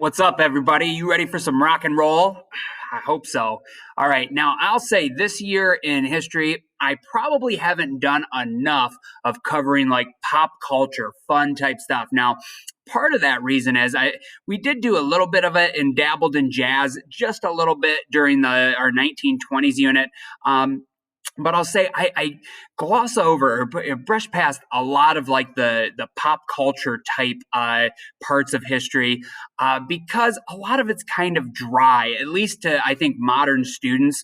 What's up, everybody? You ready for some rock and roll? I hope so. All right. Now, I'll say this year in history, I probably haven't done enough of covering like pop culture, fun type stuff. Now, part of that reason is we did do a little bit of it and dabbled in jazz just a little bit during our 1920s unit. But I'll say I gloss over or brush past a lot of like the pop culture type parts of history because a lot of it's kind of dry, at least to I think modern students.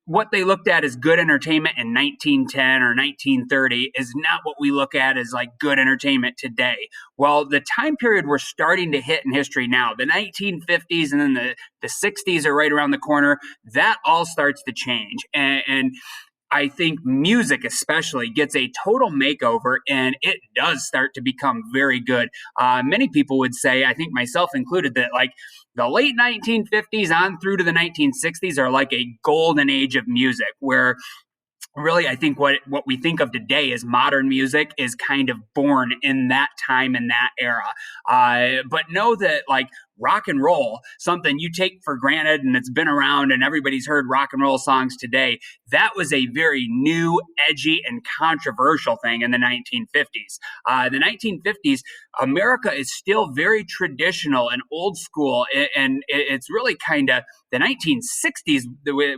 What they looked at as good entertainment in 1910 or 1930 is not what we look at as like good entertainment today. Well, the time period we're starting to hit in history now, the 1950s and then the 60s are right around the corner, that all starts to change. And I think music, especially, gets a total makeover and it does start to become very good. Many people would say, I think myself included, that like the late 1950s on through to the 1960s are like a golden age of music where really I think what we think of today as modern music is kind of born in that time in that era. But know that like rock and roll, something you take for granted and it's been around and everybody's heard rock and roll songs today, that was a very new, edgy, and controversial thing in the 1950s. The 1950s, America is still very traditional and old school, and it's really kind of the 1960s,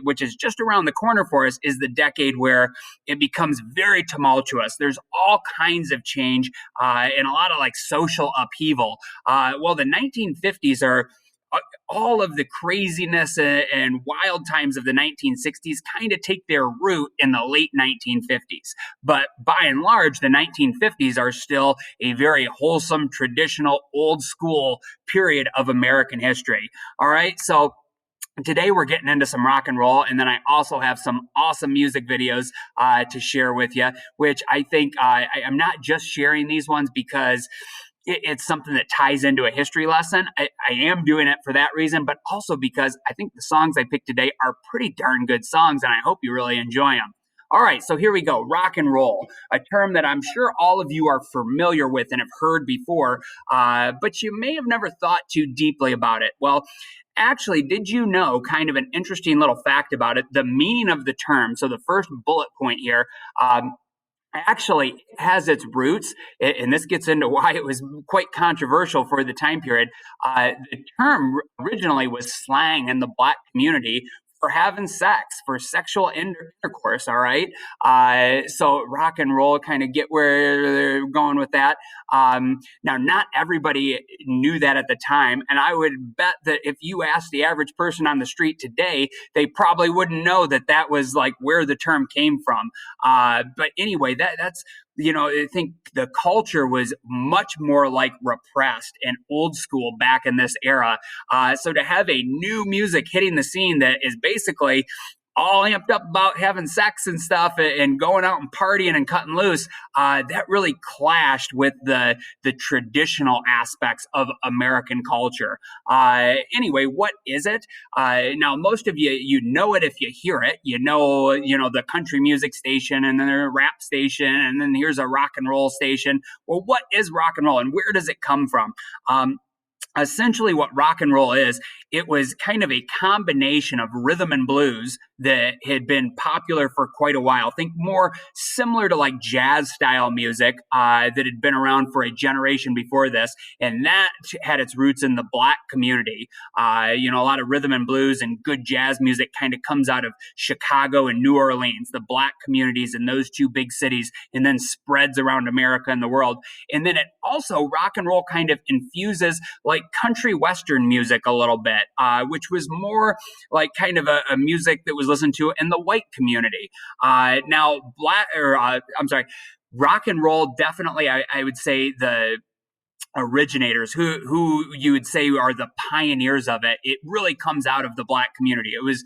which is just around the corner for us, is the decade where it becomes very tumultuous. There's all kinds of change and a lot of like social upheaval. Well, the 1950s are all of the craziness and wild times of the 1960s kind of take their root in the late 1950s. But by and large, the 1950s are still a very wholesome, traditional, old school period of American history. All right. So today we're getting into some rock and roll, and then I also have some awesome music videos to share with you, which I think I'm not just sharing these ones because it's something that ties into a history lesson. I am doing it for that reason, but also because I think the songs I picked today are pretty darn good songs, and I hope you really enjoy them. All right, so here we go. Rock and roll, a term that I'm sure all of you are familiar with and have heard before, but you may have never thought too deeply about it. Well, actually, did you know kind of an interesting little fact about it? The meaning of the term. So the first bullet point here actually has its roots, and this gets into why it was quite controversial for the time period. The term originally was slang in the black community for having sex, for sexual intercourse. All right. So rock and roll kind of get where they're going with that. Now, not everybody knew that at the time. And I would bet that if you asked the average person on the street today, they probably wouldn't know that that was like where the term came from. But anyway, that's I think the culture was much more like repressed and old school back in this era. So to have a new music hitting the scene that is basically all amped up about having sex and stuff and going out and partying and cutting loose, that really clashed with the traditional aspects of American culture. Anyway, what is it? Now, most of you know it if you hear it. You know the country music station and then a rap station and then here's a rock and roll station. Well, what is rock and roll and where does it come from? Essentially what rock and roll is, it was kind of a combination of rhythm and blues that had been popular for quite a while. Think more similar to like jazz style music that had been around for a generation before this. And that had its roots in the black community. A lot of rhythm and blues and good jazz music kind of comes out of Chicago and New Orleans, the black communities in those two big cities, and then spreads around America and the world. And then it also, rock and roll kind of infuses like country western music a little bit, which was more like kind of a music that was listened to in the white community. Now, rock and roll definitely, I would say the originators who you would say are the pioneers of it. It really comes out of the black community. It was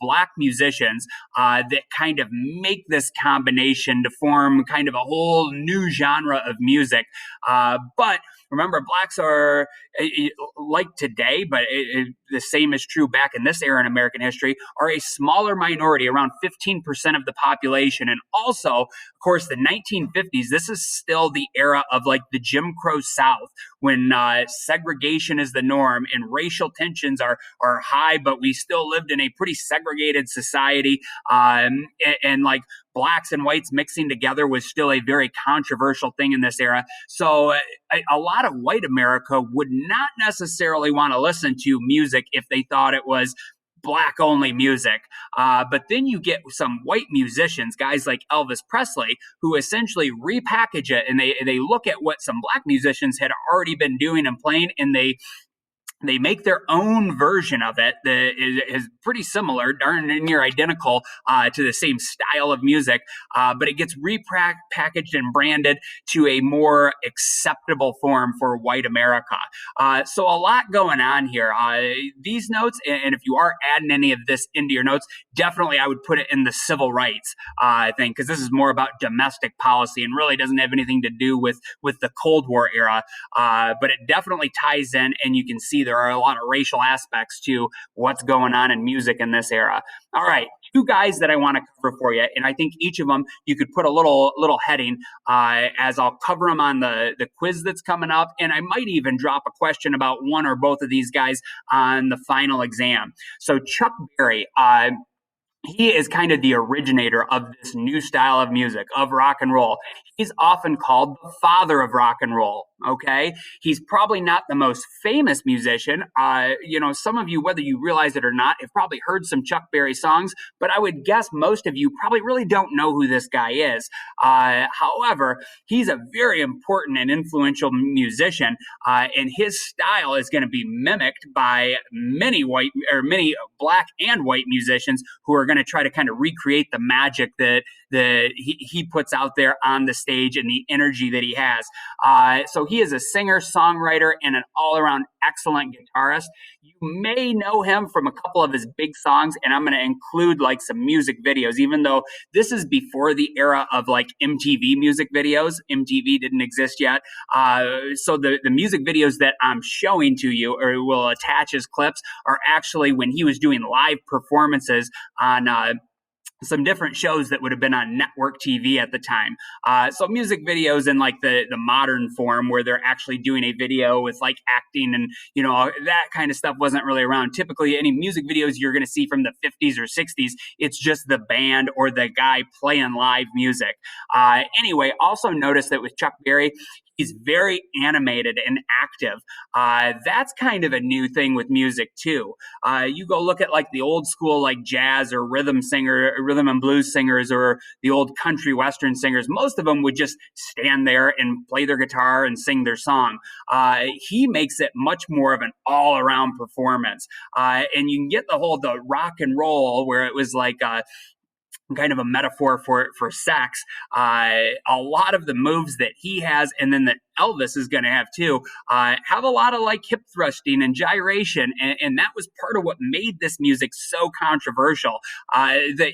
black musicians that kind of make this combination to form kind of a whole new genre of music. But remember, blacks are like today, but the same is true back in this era in American history, are a smaller minority, around 15% of the population. And also, course, the 1950s, this is still the era of like the Jim Crow South, when segregation is the norm and racial tensions are high, but we still lived in a pretty segregated society. And like blacks and whites mixing together was still a very controversial thing in this era. So a lot of white America would not necessarily want to listen to music if they thought it was black only music. But then you get some white musicians, guys like Elvis Presley, who essentially repackage it, and they look at what some black musicians had already been doing and playing, and they make their own version of it that is pretty similar, darn near identical to the same style of music, but it gets repackaged and branded to a more acceptable form for white America. So a lot going on here. These notes, and if you are adding any of this into your notes, definitely I would put it in the civil rights thing, because this is more about domestic policy and really doesn't have anything to do with the Cold War era, but it definitely ties in, and you can see there are a lot of racial aspects to what's going on in music in this era. All right, two guys that I want to cover for you, and I think each of them you could put a little heading as I'll cover them on the quiz that's coming up, and I might even drop a question about one or both of these guys on the final exam. So Chuck Berry, he is kind of the originator of this new style of music, of rock and roll. He's often called the father of rock and roll. Okay. He's probably not the most famous musician. Some of you, whether you realize it or not, have probably heard some Chuck Berry songs, but I would guess most of you probably really don't know who this guy is. However, he's a very important and influential musician, and his style is going to be mimicked by many black and white musicians who are going to try to kind of recreate the magic that he puts out there on the stage and the energy that he has. So he is a singer, songwriter, and an all-around excellent guitarist. You may know him from a couple of his big songs, and I'm going to include like some music videos, even though this is before the era of like MTV music videos. MTV didn't exist yet. So the music videos that I'm showing to you, or will attach as clips, are actually when he was doing live performances on some different shows that would have been on network TV at the time. So music videos in like the modern form, where they're actually doing a video with like acting and, that kind of stuff, wasn't really around. Typically, any music videos you're going to see from the 50s or 60s, it's just the band or the guy playing live music. Anyway, also notice that with Chuck Berry, he's very animated and active. That's kind of a new thing with music too. You go look at like the old school like jazz or rhythm and blues singers, or the old country western singers. Most of them would just stand there and play their guitar and sing their song. He makes it much more of an all-around performance. And you can get the rock and roll, where it was like kind of a metaphor for sex. A lot of the moves that he has, and then that Elvis is going to have too, have a lot of like hip thrusting and gyration, and that was part of what made this music so controversial. That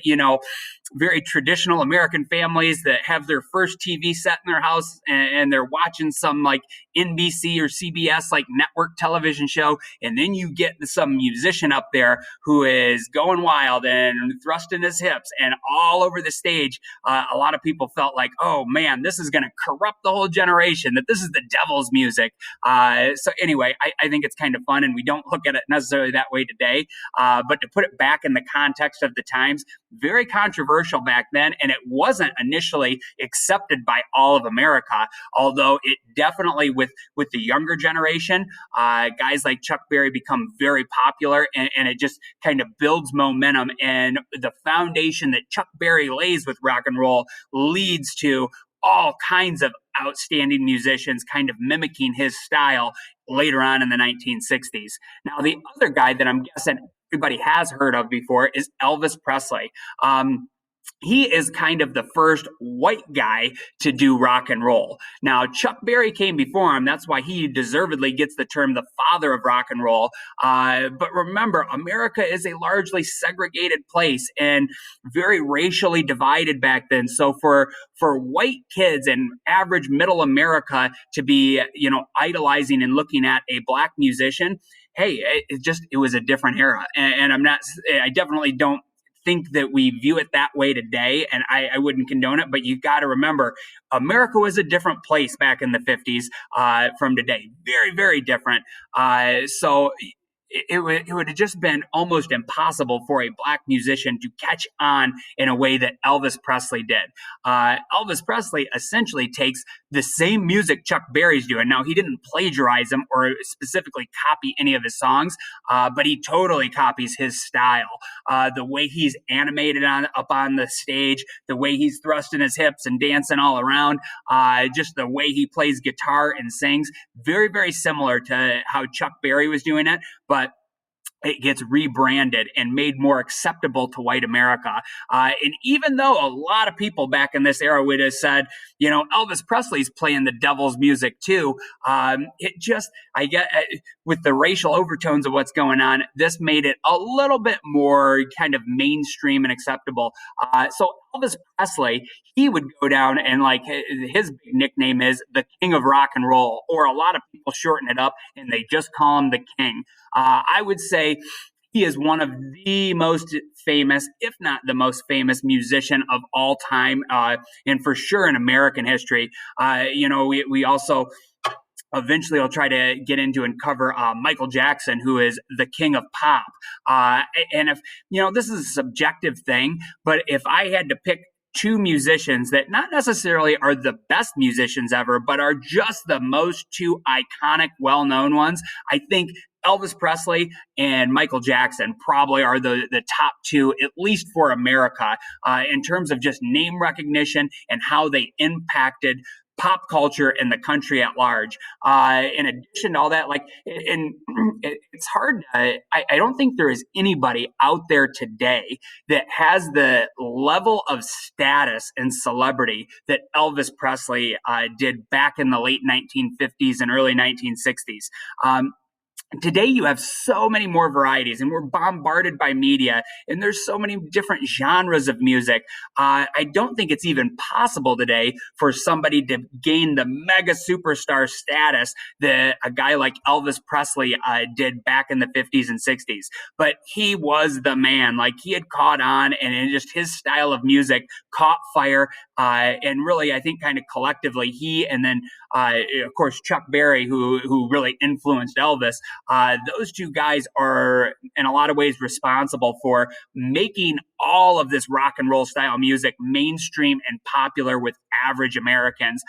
very traditional American families that have their first TV set in their house, and they're watching some like NBC or CBS like network television show, and then you get some musician up there who is going wild and thrusting his hips and all over the stage. A lot of people felt like, oh man, this is going to corrupt the whole generation, that this is the devil's music. So anyway, I think it's kind of fun, and we don't look at it necessarily that way today, but to put it back in the context of the times, very controversial back then, and it wasn't initially accepted by all of America, although it definitely with the younger generation, guys like Chuck Berry become very popular, and it just kind of builds momentum, and the foundation that Chuck Berry lays with rock and roll leads to all kinds of outstanding musicians kind of mimicking his style later on in the 1960s. Now, the other guy that I'm guessing everybody has heard of before is Elvis Presley. He is kind of the first white guy to do rock and roll. Now, Chuck Berry came before him. That's why he deservedly gets the term the father of rock and roll. But remember, America is a largely segregated place and very racially divided back then. So for white kids and average middle America to be, idolizing and looking at a black musician, hey, it was a different era. And I definitely don't think that we view it that way today, and I wouldn't condone it, but you got to remember, America was a different place back in the 50s from today. Very, very different. So it would have just been almost impossible for a black musician to catch on in a way that Elvis Presley did. Elvis Presley essentially takes the same music Chuck Berry's doing. Now, he didn't plagiarize him or specifically copy any of his songs, but he totally copies his style. The way he's animated up on the stage, the way he's thrusting his hips and dancing all around, just the way he plays guitar and sings, very, very similar to how Chuck Berry was doing it, but it gets rebranded and made more acceptable to white America. And even though a lot of people back in this era would have said, Elvis Presley's playing the devil's music too, it just, I get with the racial overtones of what's going on, this made it a little bit more kind of mainstream and acceptable. So Elvis Presley, he would go down and his big nickname is the King of Rock and Roll, or a lot of people shorten it up and they just call him the King. I would say he is one of the most famous, if not the most famous musician of all time, and for sure in American history. We also eventually I'll try to get into and cover Michael Jackson, who is the king of pop. And if, this is a subjective thing, but if I had to pick two musicians that not necessarily are the best musicians ever, but are just the most two iconic, well-known ones, I think Elvis Presley and Michael Jackson probably are the top two, at least for America, in terms of just name recognition and how they impacted pop culture and the country at large. In addition to all that, it's hard. I don't think there is anybody out there today that has the level of status and celebrity that Elvis Presley did back in the late 1950s and early 1960s. Today you have so many more varieties, and we're bombarded by media, and there's so many different genres of music. I don't think it's even possible today for somebody to gain the mega superstar status that a guy like Elvis Presley did back in the 50s and 60s. But he was the man. He had caught on, and just his style of music caught fire. And really, I think kind of collectively, he and then, of course, Chuck Berry, who really influenced Elvis, those two guys are in a lot of ways responsible for making all of this rock and roll style music mainstream and popular with average Americans.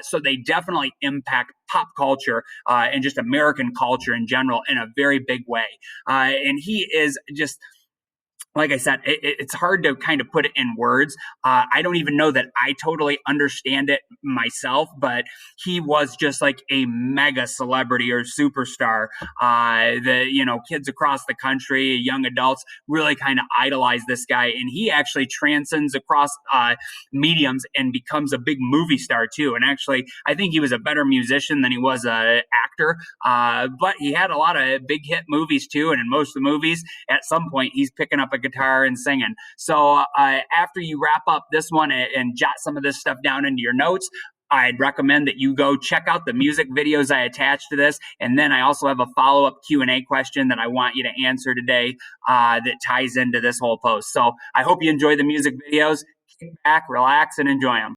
So they definitely impact pop culture and just American culture in general in a very big way. And he is just, like I said, it's hard to kind of put it in words. I don't even know that I totally understand it myself, but he was just like a mega celebrity or superstar. Kids across the country, young adults really kind of idolize this guy, and he actually transcends across mediums and becomes a big movie star too. And actually, I think he was a better musician than he was an actor, but he had a lot of big hit movies too. And in most of the movies, at some point, he's picking up a guitar and singing. So after you wrap up this one and jot some of this stuff down into your notes, I'd recommend that you go check out the music videos I attached to this. And then I also have a follow-up Q&A question that I want you to answer today that ties into this whole post. So I hope you enjoy the music videos. Kick back, relax, and enjoy them.